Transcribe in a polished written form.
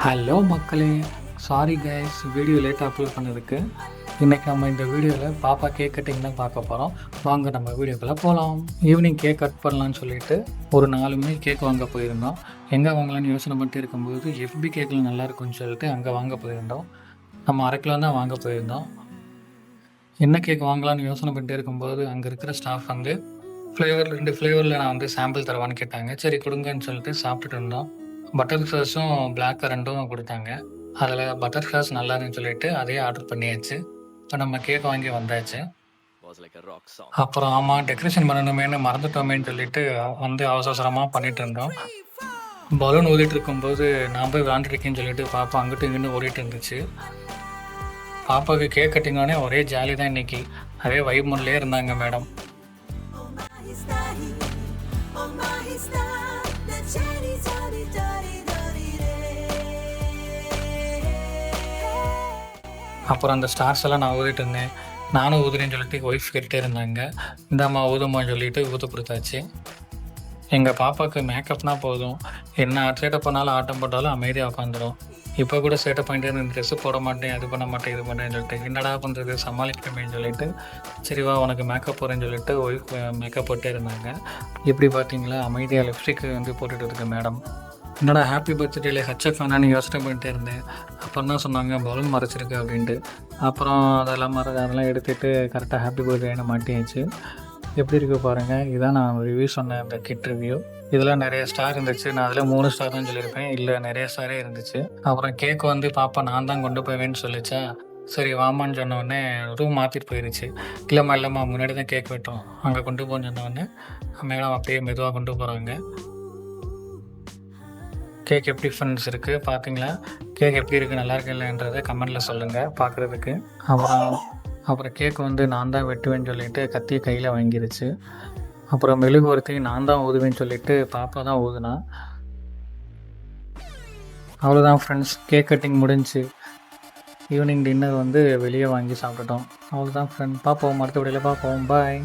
Hello மக்களே, sorry guys, video லேட்டாக upload பண்ணதுக்கு. இன்றைக்கி நம்ம இந்த வீடியோவில் பாப்பா கேக் கட்டிங் தான் பார்க்க போகிறோம். வாங்க நம்ம வீடியோக்குள்ளே போகலாம். ஈவினிங் கேக் கட் பண்ணலான்னு சொல்லிட்டு ஒரு 4 மணிக்கு கேக் வாங்க போயிருந்தோம். எங்கே வாங்கலான்னு யோசனை பண்ணிட்டு இருக்கும்போது எஃபி கேக்கில் நல்லாயிருக்குன்னு சொல்லிட்டு அங்கே வாங்க போயிருந்தோம். நம்ம 1/2 கிலோ தான் வாங்க போயிருந்தோம். என்ன கேக் வாங்கலான்னு யோசனை பண்ணிட்டு இருக்கும்போது அங்கே இருக்கிற ஸ்டாஃப் வந்து 2 ஃப்ளேவரில் நான் வந்து சாம்பிள் தரவான்னு கேட்டாங்க. சரி கொடுங்கன்னு சொல்லிட்டு சாப்பிட்டுட்டு இருந்தோம். பட்டர் ஸ்காட்சும் பிளாக் கரண்ட்டும் கொடுத்தாங்க. அதில் பட்டர் ஸ்காட்ச் நல்லா இருந்துன்னு சொல்லிட்டு அதையே ஆர்டர் பண்ணியாச்சு. இப்போ நம்ம கேக் வாங்கி வந்தாச்சு. அப்புறம் ஆமாம், டெக்கரேஷன் பண்ணணுமேனு மறந்துட்டோமேன்னு சொல்லிட்டு வந்து அவசரமாக பண்ணிட்டு இருந்தோம். பலூன் ஊதிட்டு இருக்கும்போது நான் போய் விளாண்டுருக்கேன்னு சொல்லிட்டு பாப்பா அங்கிட்டும் இங்கிட்டும் ஓடிட்டு இருந்துச்சு. பாப்பாவுக்கு கேக் கட்டிங்கோடனே ஒரே ஜாலி தான் இன்னைக்கு. அதே வைப் மூட்லேயே இருந்தாங்க மேடம். அப்புறம் அந்த ஸ்டார்ஸ் எல்லாம் நான் ஊதிட்டு இருந்தேன். நானும் ஊதுறேன்னு சொல்லிட்டு ஒய்ஃப் கேட்டுகிட்டே இருந்தாங்க. இந்தாம்மா ஊதுமான்னு சொல்லிட்டு ஊத கொடுத்தாச்சு. எங்கள் பாப்பாவுக்கு மேக்கப்னால் போதும், என்ன சேட்டை பண்ணாலும் ஆட்டம் போட்டாலும் அமைதியாக உட்காந்துடும். இப்போ கூட சேட்டை பண்ணிட்டு இந்த ட்ரெஸ்ஸு போட மாட்டேன், அது பண்ண மாட்டேன், இது பண்ணேன்னு சொல்லிட்டு என்னடா பண்ணுறது சமாளிக்கணுமேன்னு சொல்லிட்டு சரிவா உனக்கு மேக்கப் போகிறேன்னு சொல்லிட்டு ஒய்ஃப் மேக்கப் போட்டே இருந்தாங்க. இப்படி பார்த்தீங்களா, அமைதியாக லிப்ஸ்டிக் வந்து போட்டுட்டு இருக்கு மேடம். என்னடா ஹாப்பி பர்த்டேல ஹெச்எஃப் வேணான்னு யோசனை பண்ணிட்டே இருந்தேன். அப்புறம் தான் சொன்னாங்க பலூன் மறைச்சிருக்கு அப்படின்ட்டு. அப்புறம் அதெல்லாம் எடுத்துகிட்டு கரெக்டாக ஹாப்பி பர்த்டேன்னு மாட்டியாச்சு. எப்படி இருக்குது பாருங்கள். இதான் நான் ரிவ்யூ சொன்னேன், இந்த கிட் ரிவ்யூ. இதெல்லாம் நிறைய ஸ்டார் இருந்துச்சு. நான் அதில் 3 ஸ்டார் தான் சொல்லியிருப்பேன், இல்லை நிறைய ஸ்டாரே இருந்துச்சு. அப்புறம் கேக் வந்து பாப்பா நான் தான் கொண்டு போவேன்னு சொல்லிச்சா, சரி வாமான்னு சொன்னோடனே ரூம் மாற்றிட்டு போயிடுச்சு. இல்லைம்மா முன்னாடி தான் கேக் வெட்டோம், அங்கே கொண்டு போன்னு சொன்னோடனே மேடம் அப்படியே மெதுவாக கொண்டு போகிறாங்க. கேக் எப்படி ஃப்ரெண்ட்ஸ் இருக்குது பார்த்தீங்களா? கேக் எப்படி இருக்குது, நல்லா இருக்கு இல்லைன்றதை கமெண்டில் சொல்லுங்கள் பார்க்குறதுக்கு. அப்புறம் கேக் வந்து நான் தான் வெட்டுவேன்னு சொல்லிட்டு கத்தியை கையில் வாங்கிருச்சு. அப்புறம் மெழுகுவர்த்தி நான் தான் ஊதுவேன்னு சொல்லிட்டு பாப்பா தான் ஊதுனா. அவ்வளோதான் ஃப்ரெண்ட்ஸ், கேக் கட்டிங் முடிஞ்சு. ஈவினிங் டின்னர் வந்து வெளியே வாங்கி சாப்பிட்டுட்டோம். அவ்வளோதான் ஃப்ரெண்ட், பார்ப்போம் அடுத்த வீடியோவில் பார்ப்போம். பாய்.